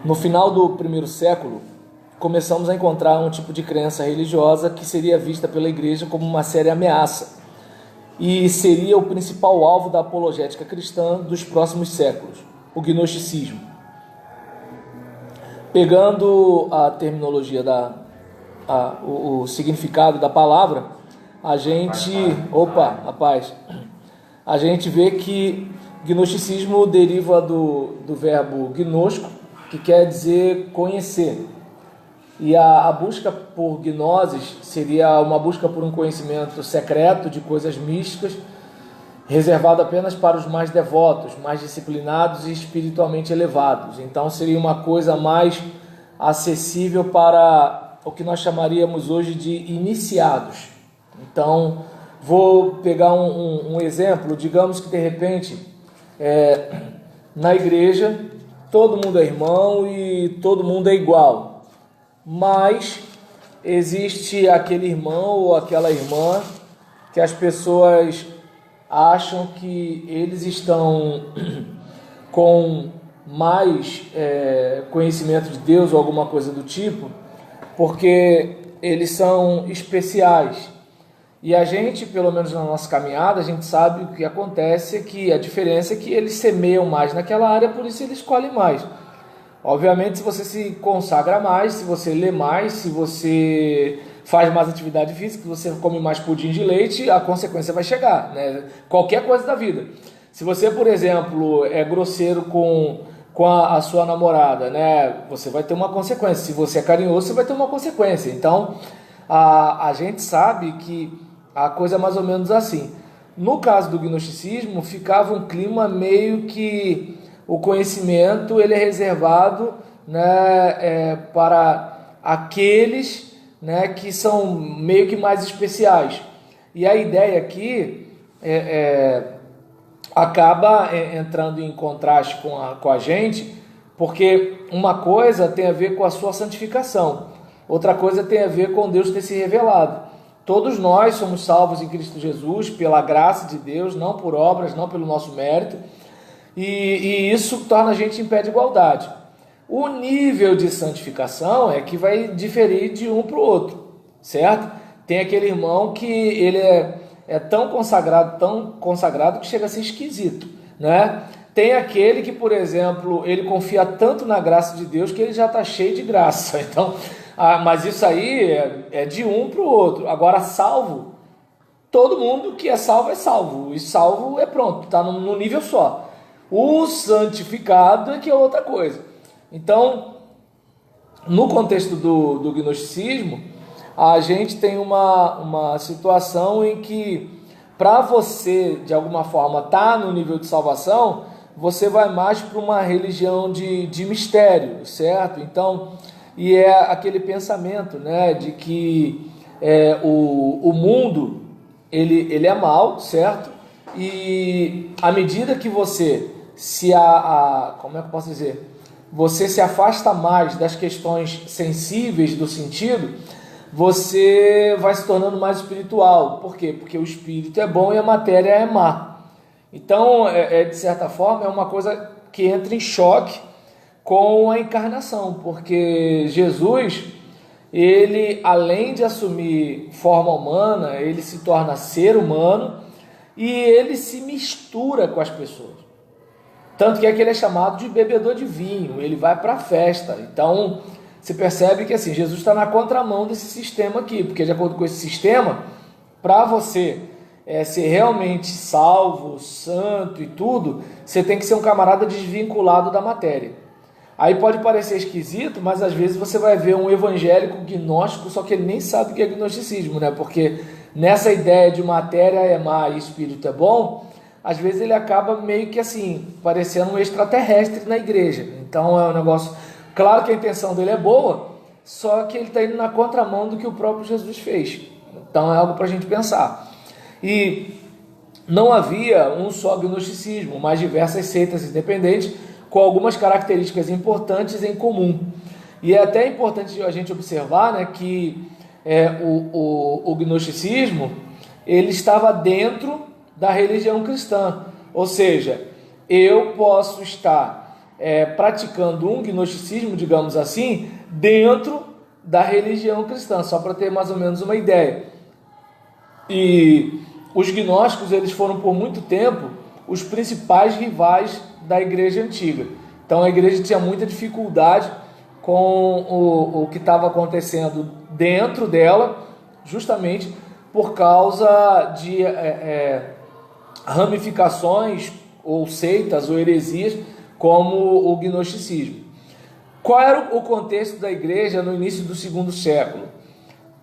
No final do primeiro século, começamos a encontrar um tipo de crença religiosa que seria vista pela igreja como uma séria ameaça e seria o principal alvo da apologética cristã dos próximos séculos, o gnosticismo. Pegando a terminologia o significado da palavra, a gente vê que gnosticismo deriva do verbo gnosco, que quer dizer conhecer. E a busca por gnosis seria uma busca por um conhecimento secreto de coisas místicas, reservado apenas para os mais devotos, mais disciplinados e espiritualmente elevados. Então seria uma coisa mais acessível para o que nós chamaríamos hoje de iniciados. Então, vou pegar um exemplo. Digamos que de repente, na igreja, todo mundo é irmão e todo mundo é igual. Mas existe aquele irmão ou aquela irmã que as pessoas acham que eles estão com mais conhecimento de Deus ou alguma coisa do tipo, porque eles são especiais. E a gente, pelo menos na nossa caminhada, a gente sabe o que acontece, é que a diferença é que eles semeiam mais naquela área, por isso eles colhem mais. Obviamente, se você se consagra mais, se você lê mais, se você faz mais atividade física, se você come mais pudim de leite, a consequência vai chegar, né? Qualquer coisa da vida. Se você, por exemplo, é grosseiro com a sua namorada, né? Você vai ter uma consequência. Se você é carinhoso, você vai ter uma consequência. Então, a gente sabe que a coisa é mais ou menos assim. No caso do gnosticismo, ficava um clima meio que o conhecimento ele é reservado, né, para aqueles, né, que são meio que mais especiais. E a ideia aqui acaba entrando em contraste com a gente, porque uma coisa tem a ver com a sua santificação, outra coisa tem a ver com Deus ter se revelado. Todos nós somos salvos em Cristo Jesus pela graça de Deus, não por obras, não pelo nosso mérito. E isso torna a gente em pé de igualdade. O nível de santificação é que vai diferir de um para o outro, certo? Tem aquele irmão que ele é tão consagrado que chega a ser esquisito, né? Tem aquele que, por exemplo, ele confia tanto na graça de Deus que ele já está cheio de graça. Então, mas isso aí é de um para o outro. Agora, salvo, todo mundo que é salvo, e salvo é pronto, está no nível só. O santificado é que é outra coisa. Então, no contexto do gnosticismo, a gente tem uma situação em que, para você, de alguma forma, estar no nível de salvação, você vai mais para uma religião de mistério, certo? Então, e é aquele pensamento, né, de que o mundo ele é mau, certo? E à medida que você como é que eu posso dizer? Você se afasta mais das questões sensíveis do sentido, você vai se tornando mais espiritual. Por quê? Porque o espírito é bom e a matéria é má. Então, de certa forma, é uma coisa que entra em choque com a encarnação, porque Jesus, ele, além de assumir forma humana, ele se torna ser humano e ele se mistura com as pessoas. Tanto que ele é chamado de bebedor de vinho, ele vai para a festa. Então, você percebe que assim, Jesus está na contramão desse sistema aqui, porque de acordo com esse sistema, para você ser realmente salvo, santo e tudo, você tem que ser um camarada desvinculado da matéria. Aí pode parecer esquisito, mas às vezes você vai ver um evangélico gnóstico, só que ele nem sabe o que é gnosticismo, né? Porque nessa ideia de matéria é má e espírito é bom, às vezes ele acaba meio que assim, parecendo um extraterrestre na igreja. Então é um negócio... Claro que a intenção dele é boa, só que ele está indo na contramão do que o próprio Jesus fez. Então é algo para a gente pensar. E não havia um só gnosticismo, mas diversas seitas independentes com algumas características importantes em comum. E é até importante a gente observar, né, que o gnosticismo ele estava dentro da religião cristã. Ou seja, eu posso estar praticando um gnosticismo, digamos assim, dentro da religião cristã, só para ter mais ou menos uma ideia. E os gnósticos, eles foram por muito tempo os principais rivais da igreja antiga. Então a igreja tinha muita dificuldade com o que estava acontecendo dentro dela, justamente por causa de ramificações ou seitas ou heresias como o gnosticismo. Qual era o contexto da igreja no início do segundo século?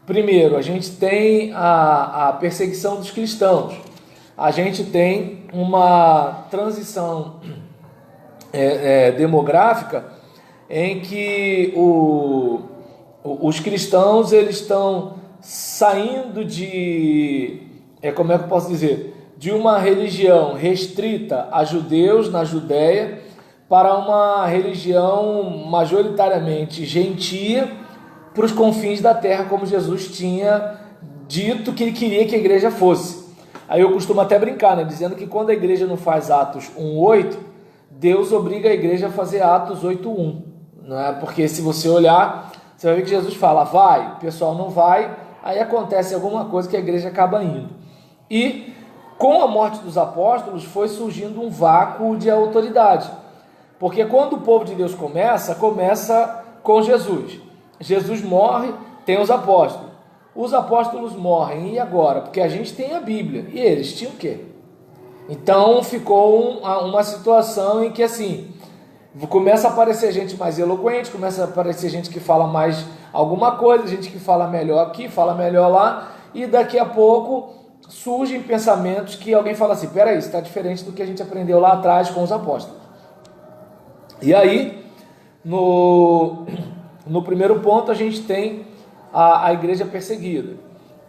Primeiro, a gente tem a perseguição dos cristãos. A gente tem uma transição demográfica em que os cristãos eles estão saindo de, como é que eu posso dizer, de uma religião restrita a judeus na Judéia para uma religião majoritariamente gentia para os confins da terra, como Jesus tinha dito que ele queria que a igreja fosse. Aí eu costumo até brincar, né, dizendo que quando a igreja não faz Atos 1:8, Deus obriga a igreja a fazer Atos 8:1, né? Porque se você olhar, você vai ver que Jesus fala, vai, o pessoal não vai, aí acontece alguma coisa que a igreja acaba indo. E com a morte dos apóstolos foi surgindo um vácuo de autoridade, porque quando o povo de Deus começa com Jesus. Jesus morre, tem os apóstolos morrem, e agora? Porque a gente tem a Bíblia, e eles tinham o quê? Então ficou uma situação em que assim, começa a aparecer gente mais eloquente, começa a aparecer gente que fala mais alguma coisa, gente que fala melhor aqui, fala melhor lá, e daqui a pouco surgem pensamentos que alguém fala assim, peraí, isso está diferente do que a gente aprendeu lá atrás com os apóstolos. E aí, no primeiro ponto, a gente tem a igreja perseguida.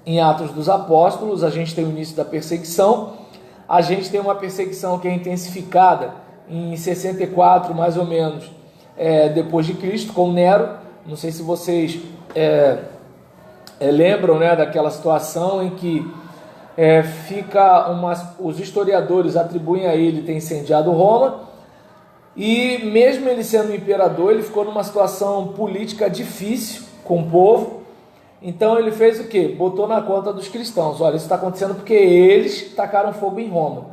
Em Atos dos Apóstolos, a gente tem o início da perseguição. A gente tem uma perseguição que é intensificada em 64, mais ou menos, depois de Cristo, com Nero. Não sei se vocês lembram, né, daquela situação em que os historiadores atribuem a ele ter incendiado Roma. E mesmo ele sendo imperador, ele ficou numa situação política difícil com o povo. Então ele fez o quê? Botou na conta dos cristãos. Olha, isso está acontecendo porque eles tacaram fogo em Roma.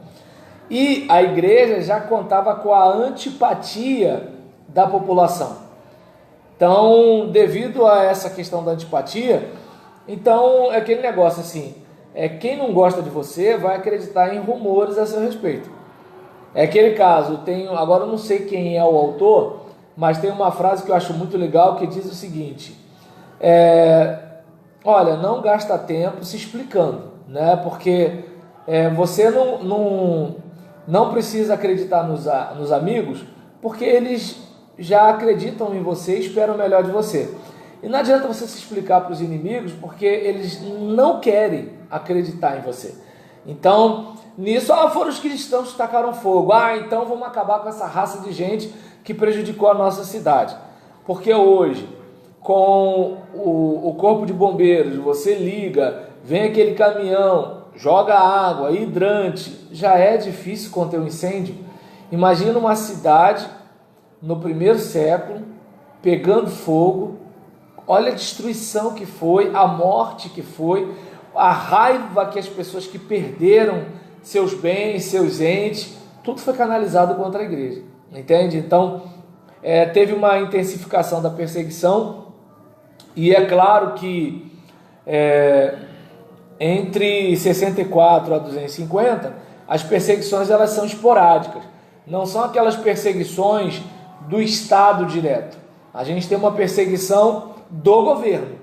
E a igreja já contava com a antipatia da população. Então, devido a essa questão da antipatia, então é aquele negócio assim, quem não gosta de você vai acreditar em rumores a seu respeito. É aquele caso, agora eu não sei quem é o autor, mas tem uma frase que eu acho muito legal que diz o seguinte, olha, não gasta tempo se explicando, né? Porque você não precisa acreditar nos amigos, porque eles já acreditam em você e esperam o melhor de você. E não adianta você se explicar para os inimigos, porque eles não querem acreditar em você. Então, nisso, foram os cristãos que tacaram fogo. Então vamos acabar com essa raça de gente que prejudicou a nossa cidade. Porque hoje, com o corpo de bombeiros, você liga, vem aquele caminhão, joga água, hidrante, já é difícil conter um incêndio. Imagina uma cidade no primeiro século, pegando fogo, olha a destruição que foi, a morte que foi, a raiva que as pessoas que perderam seus bens, seus entes, tudo foi canalizado contra a igreja, entende? Então, teve uma intensificação da perseguição, e é claro que entre 64 a 250, as perseguições elas são esporádicas, não são aquelas perseguições do Estado direto, a gente tem uma perseguição do governo,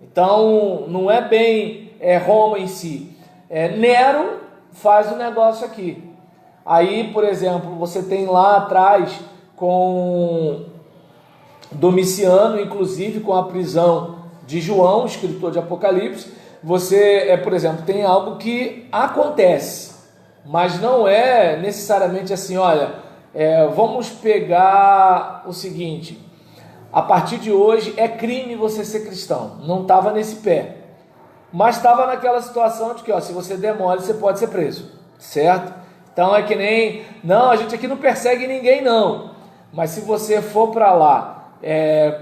então não é bem Roma em si, Nero faz o negócio aqui. Aí, por exemplo, você tem lá atrás com Domiciano, inclusive com a prisão de João, escritor de Apocalipse, você, por exemplo, tem algo que acontece, mas não é necessariamente assim, olha, vamos pegar o seguinte, a partir de hoje é crime você ser cristão. Não estava nesse pé. Mas estava naquela situação de que, se você demole, você pode ser preso, certo? Então é que nem, não, a gente aqui não persegue ninguém não, mas se você for para lá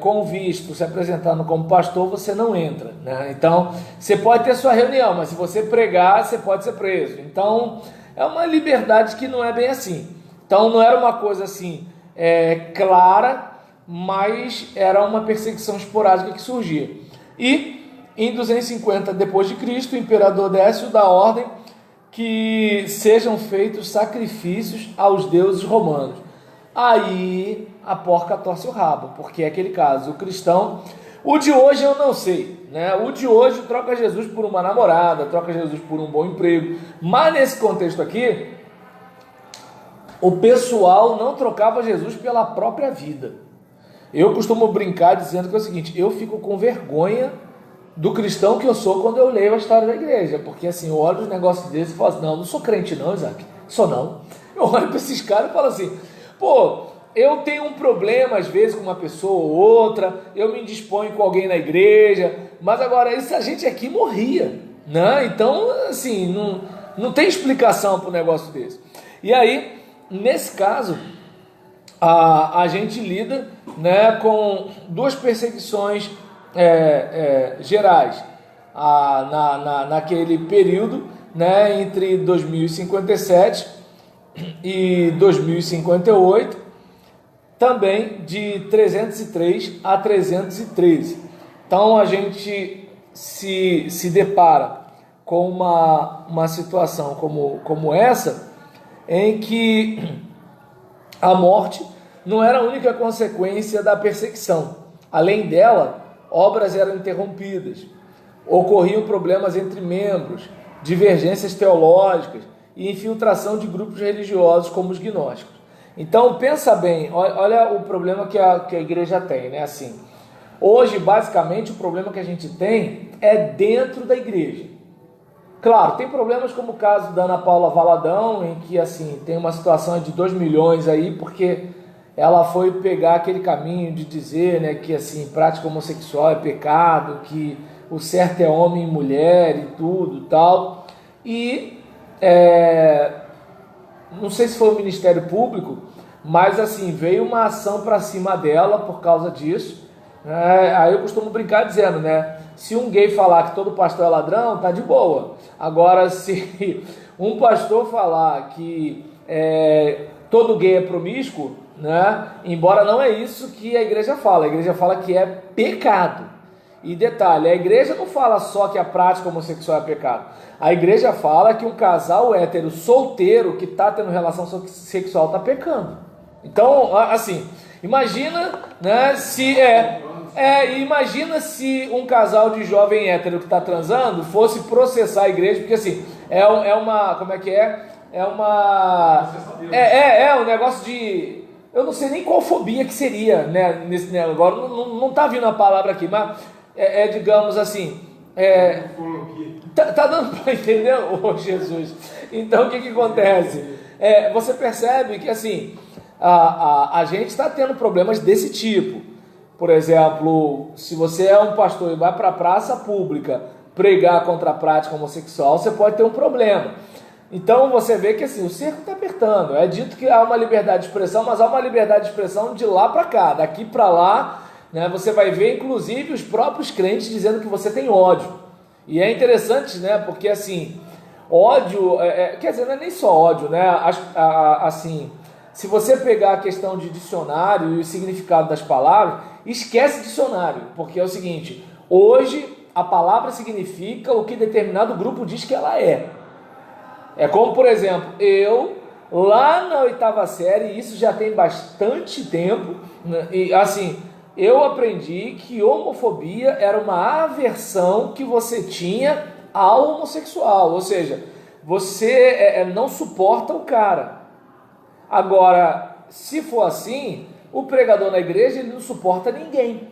com visto, se apresentando como pastor, você não entra, né? Então, você pode ter sua reunião, mas se você pregar, você pode ser preso. Então, é uma liberdade que não é bem assim. Então, não era uma coisa assim clara, mas era uma perseguição esporádica que surgia. E em 250 depois de Cristo, o imperador Décio dá ordem que sejam feitos sacrifícios aos deuses romanos. Aí a porca torce o rabo, porque é aquele caso, o cristão, o de hoje eu não sei, né? O de hoje troca Jesus por uma namorada, troca Jesus por um bom emprego, mas nesse contexto aqui, o pessoal não trocava Jesus pela própria vida. Eu costumo brincar dizendo que é o seguinte, eu fico com vergonha do cristão que eu sou quando eu leio a história da igreja, porque assim, eu olho os negócios desses e falo assim, não sou crente não, Isaac, sou não. Eu olho para esses caras e falo assim, pô, eu tenho um problema às vezes com uma pessoa ou outra, eu me indisponho com alguém na igreja, mas agora essa gente aqui morria, né? Então, assim, não tem explicação para um negócio desse. E aí, nesse caso, a gente lida, né, com duas perseguições gerais naquele período, né, entre 2057 e 2058, também de 303 a 313. Então a gente se depara com uma situação como essa, em que a morte não era a única consequência da perseguição. Além dela, obras eram interrompidas, ocorriam problemas entre membros, divergências teológicas e infiltração de grupos religiosos como os gnósticos. Então, pensa bem, olha o problema que a igreja tem, né? Assim, hoje, basicamente, o problema que a gente tem é dentro da igreja. Claro, tem problemas como o caso da Ana Paula Valadão, em que, assim, tem uma situação de 2 milhões aí, porque ela foi pegar aquele caminho de dizer, né, que, assim, prática homossexual é pecado, que o certo é homem e mulher e tudo e tal. E, não sei se foi o Ministério Público, mas assim, veio uma ação para cima dela por causa disso. Aí eu costumo brincar dizendo, né? Se um gay falar que todo pastor é ladrão, tá de boa. Agora, se um pastor falar que todo gay é promíscuo, né? Embora não é isso que a igreja fala que é pecado. E detalhe, a igreja não fala só que a prática homossexual é pecado. A igreja fala que um casal hétero solteiro que está tendo relação sexual está pecando. Então, assim, imagina, né, imagina se um casal de jovem hétero que está transando fosse processar a igreja, porque assim, como é que é? Um negócio de, eu não sei nem qual fobia que seria, né, agora não tá vindo a palavra aqui, mas digamos assim, tá dando para entender, oh Jesus? Então o que acontece? Você percebe que assim, a gente está tendo problemas desse tipo. Por exemplo, se você é um pastor e vai para a praça pública pregar contra a prática homossexual, você pode ter um problema. Então você vê que assim, o cerco está apertando. É dito que há uma liberdade de expressão, mas há uma liberdade de expressão de lá para cá, daqui para lá, né? Você vai ver inclusive os próprios crentes dizendo que você tem ódio. E é interessante, né? Porque assim, ódio, quer dizer, não é nem só ódio, né? Assim, se você pegar a questão de dicionário e o significado das palavras, esquece dicionário, porque é o seguinte, hoje a palavra significa o que determinado grupo diz que ela é. É como, por exemplo, eu, lá na 8ª série, isso já tem bastante tempo, né? E assim, eu aprendi que homofobia era uma aversão que você tinha ao homossexual, ou seja, você não suporta o cara. Agora, se for assim, o pregador na igreja ele não suporta ninguém,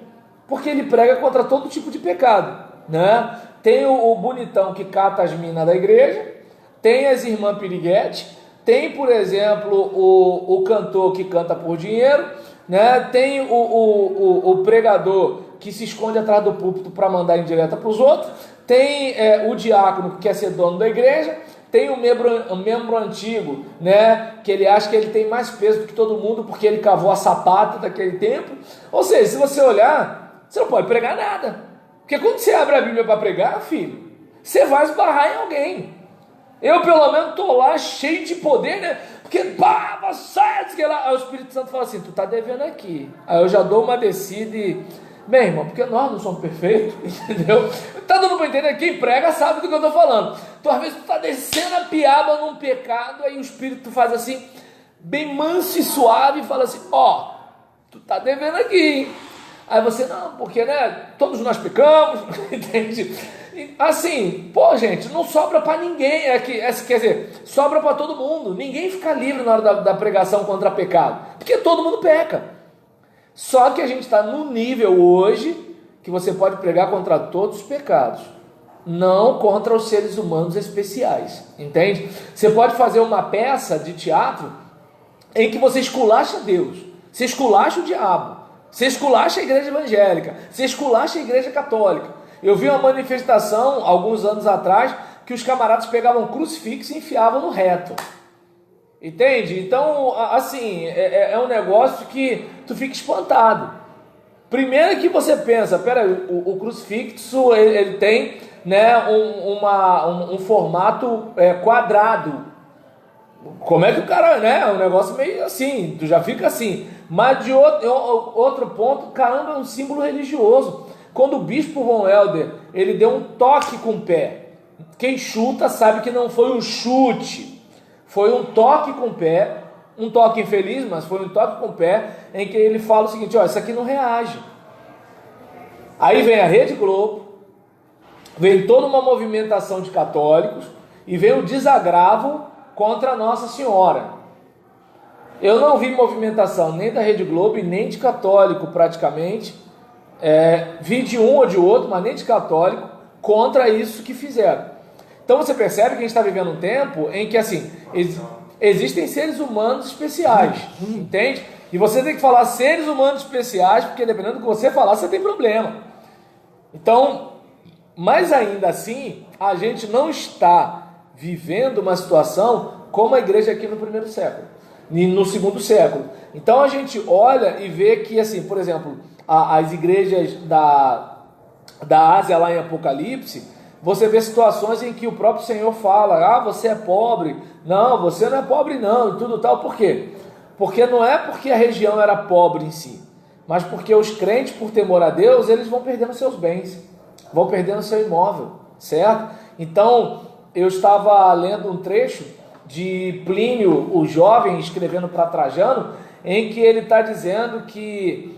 porque ele prega contra todo tipo de pecado, né? Tem o bonitão que cata as minas da igreja, tem as irmãs piriguete, tem, por exemplo, o cantor que canta por dinheiro, né? Tem o pregador que se esconde atrás do púlpito para mandar indireta para os outros, tem o diácono que quer ser dono da igreja, Tem um membro antigo, né, que ele acha que ele tem mais peso do que todo mundo porque ele cavou a sapata daquele tempo. Ou seja, se você olhar, você não pode pregar nada. Porque quando você abre a Bíblia para pregar, filho, você vai esbarrar em alguém. Eu, pelo menos, estou lá cheio de poder, né? Porque, pá, você lá. Aí o Espírito Santo fala assim, tu tá devendo aqui. Aí eu já dou uma descida e... Bem, irmão, porque nós não somos perfeitos, entendeu? Tá dando para entender? Quem prega sabe do que eu estou falando. Então, às vezes, tu tá descendo a piaba num pecado, aí o Espírito faz assim, bem manso e suave, e fala assim, ó, tu tá devendo aqui, hein? Aí você, não, porque, né, todos nós pecamos, entende? Assim, pô, gente, não sobra para ninguém, quer dizer, sobra para todo mundo. Ninguém fica livre na hora da pregação contra pecado, porque todo mundo peca. Só que a gente está no nível hoje que você pode pregar contra todos os pecados, não contra os seres humanos especiais, entende? Você pode fazer uma peça de teatro em que você esculacha Deus, você esculacha o diabo, você esculacha a igreja evangélica, você esculacha a igreja católica. Eu vi uma manifestação, alguns anos atrás, que os camaradas pegavam um crucifixo e enfiavam no reto. Entende? Então, assim, é um negócio que tu fica espantado. Primeiro que você pensa, peraí, o crucifixo, ele tem, né, um formato quadrado. Como é que o cara, né, é um negócio meio assim, tu já fica assim. Mas de outro ponto, caramba, é um símbolo religioso. Quando o bispo Von Helder, ele deu um toque com o pé, quem chuta sabe que não foi um chute, foi um toque com o pé, um toque infeliz, mas foi um toque com o pé, em que ele fala o seguinte, ó, isso aqui não reage. Aí vem a Rede Globo, vem toda uma movimentação de católicos, e vem o desagravo contra Nossa Senhora. Eu não vi movimentação nem da Rede Globo e nem de católico praticamente, vi de um ou de outro, mas nem de católico, contra isso que fizeram. Então você percebe que a gente está vivendo um tempo em que, assim, existem seres humanos especiais, entende? E você tem que falar seres humanos especiais, porque dependendo do que você falar, você tem problema. Então, mas ainda assim, a gente não está vivendo uma situação como a igreja aqui no primeiro século, e no segundo século. Então a gente olha e vê que, assim, por exemplo, as igrejas da Ásia lá em Apocalipse, você vê situações em que o próprio Senhor fala, você é pobre, não, você não é pobre não, e tudo tal. Por quê? Porque não é porque a região era pobre em si, mas porque os crentes, por temor a Deus, eles vão perdendo seus bens, vão perdendo seu imóvel, certo? Então, eu estava lendo um trecho de Plínio, o jovem, escrevendo para Trajano, em que ele está dizendo que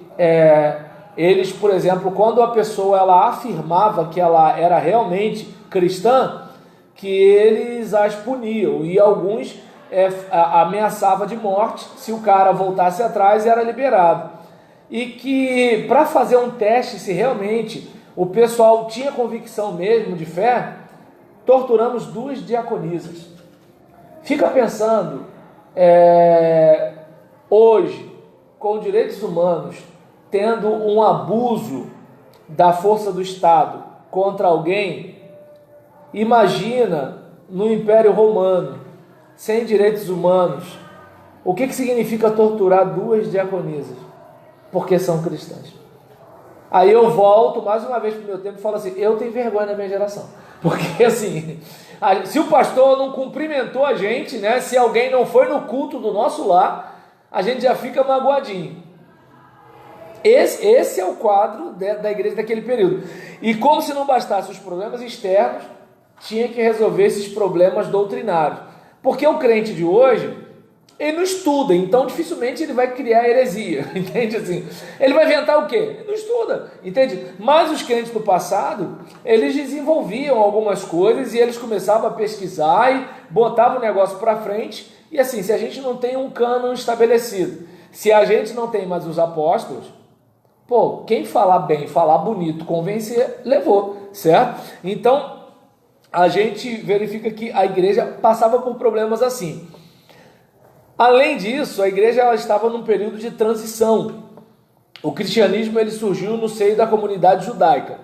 eles, por exemplo, quando a pessoa ela afirmava que ela era realmente cristã, que eles as puniam, e alguns ameaçavam de morte se o cara voltasse atrás e era liberado. E que para fazer um teste se realmente o pessoal tinha convicção mesmo de fé, torturamos 2 diaconisas. Fica pensando, hoje, com direitos humanos, tendo um abuso da força do Estado contra alguém, imagina no Império Romano, sem direitos humanos, o que significa torturar 2 diaconisas? Porque são cristãs. Aí eu volto mais uma vez para o meu tempo e falo assim, eu tenho vergonha na minha geração. Porque assim, se o pastor não cumprimentou a gente, né, se alguém não foi no culto do nosso lar, a gente já fica magoadinho. Esse é o quadro da igreja daquele período. E como se não bastasse os problemas externos, tinha que resolver esses problemas doutrinários. Porque o crente de hoje, ele não estuda, então dificilmente ele vai criar heresia, entende assim? Ele vai inventar o quê? Ele não estuda, entende? Mas os crentes do passado, eles desenvolviam algumas coisas e eles começavam a pesquisar e botavam o negócio para frente. E assim, se a gente não tem um cânon estabelecido, se a gente não tem mais os apóstolos, quem falar bem, falar bonito, convencer, levou, certo? Então, a gente verifica que a igreja passava por problemas assim. Além disso, a igreja ela estava num período de transição. O cristianismo ele surgiu no seio da comunidade judaica.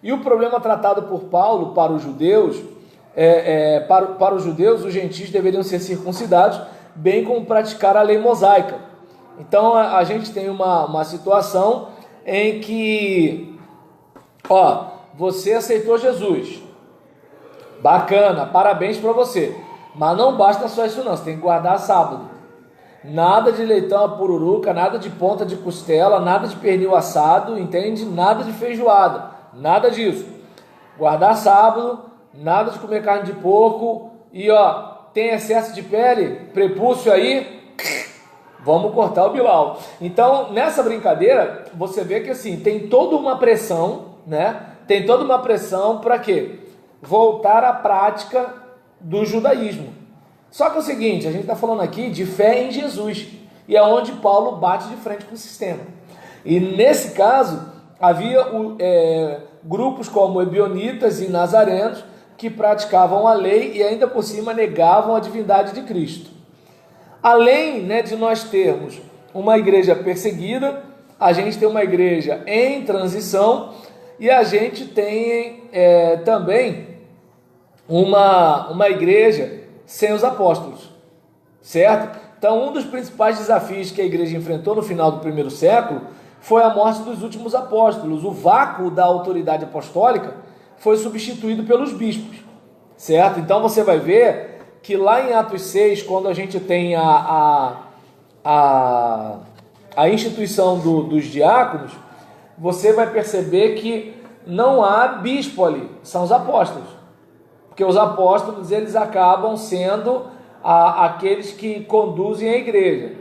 E o problema tratado por Paulo para os judeus para os judeus, os gentios deveriam ser circuncidados, bem como praticar a lei mosaica. Então a gente tem uma situação em que, você aceitou Jesus, bacana, parabéns para você, mas não basta só isso não, você tem que guardar sábado. Nada de leitão a pururuca, nada de ponta de costela, nada de pernil assado, entende? Nada de feijoada, nada disso. Guardar sábado, nada de comer carne de porco e tem excesso de pele, prepúcio aí, vamos cortar o Bilal. Então, nessa brincadeira, você vê que assim, tem toda uma pressão, né? Tem toda uma pressão para quê? Voltar à prática do judaísmo. Só que é o seguinte, a gente está falando aqui de fé em Jesus, e é onde Paulo bate de frente com o sistema. E nesse caso, havia grupos como ebionitas e nazarenos que praticavam a lei e ainda por cima negavam a divindade de Cristo. Além, de nós termos uma igreja perseguida, a gente tem uma igreja em transição e a gente tem também uma igreja sem os apóstolos, certo? Então, um dos principais desafios que a igreja enfrentou no final do primeiro século foi a morte dos últimos apóstolos. O vácuo da autoridade apostólica foi substituído pelos bispos, certo? Então, você vai ver que lá em Atos 6, quando a gente tem a instituição dos diáconos, você vai perceber que não há bispo ali, são os apóstolos. Porque os apóstolos, eles acabam sendo aqueles que conduzem a igreja.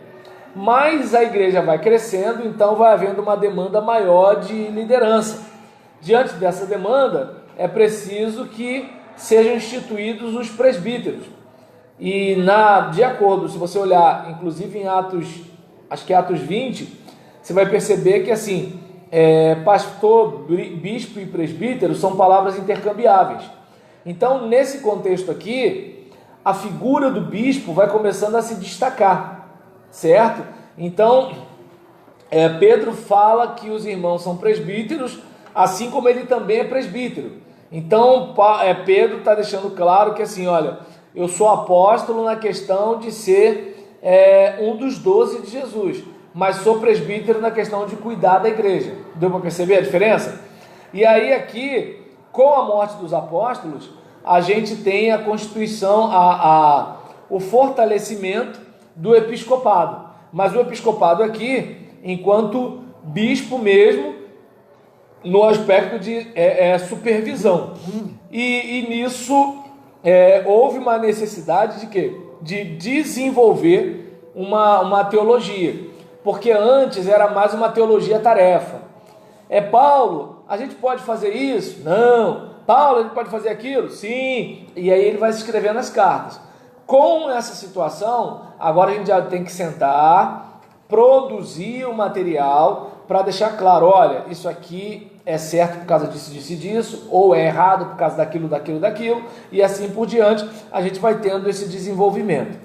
Mas a igreja vai crescendo, então vai havendo uma demanda maior de liderança. Diante dessa demanda, é preciso que sejam instituídos os presbíteros. E de acordo, se você olhar, inclusive em Atos, acho que é Atos 20, você vai perceber que assim, pastor, bispo e presbítero são palavras intercambiáveis. Então, nesse contexto aqui, a figura do bispo vai começando a se destacar, certo? Então, Pedro fala que os irmãos são presbíteros, assim como ele também é presbítero. Então, Pedro está deixando claro que assim, olha, eu sou apóstolo na questão de ser um dos 12 de Jesus, mas sou presbítero na questão de cuidar da igreja. Deu para perceber a diferença? E aí aqui, com a morte dos apóstolos, a gente tem a constituição, o fortalecimento do episcopado. Mas o episcopado aqui, enquanto bispo mesmo, no aspecto de supervisão. E nisso houve uma necessidade de quê? De desenvolver uma teologia. Porque antes era mais uma teologia-tarefa. Paulo, a gente pode fazer isso? Não. Paulo, a gente pode fazer aquilo? Sim. E aí ele vai se escrevendo as cartas. Com essa situação, agora a gente já tem que sentar, produzir o material para deixar claro, olha, isso aqui é certo por causa disso, disso e disso, ou é errado por causa daquilo, e assim por diante, a gente vai tendo esse desenvolvimento.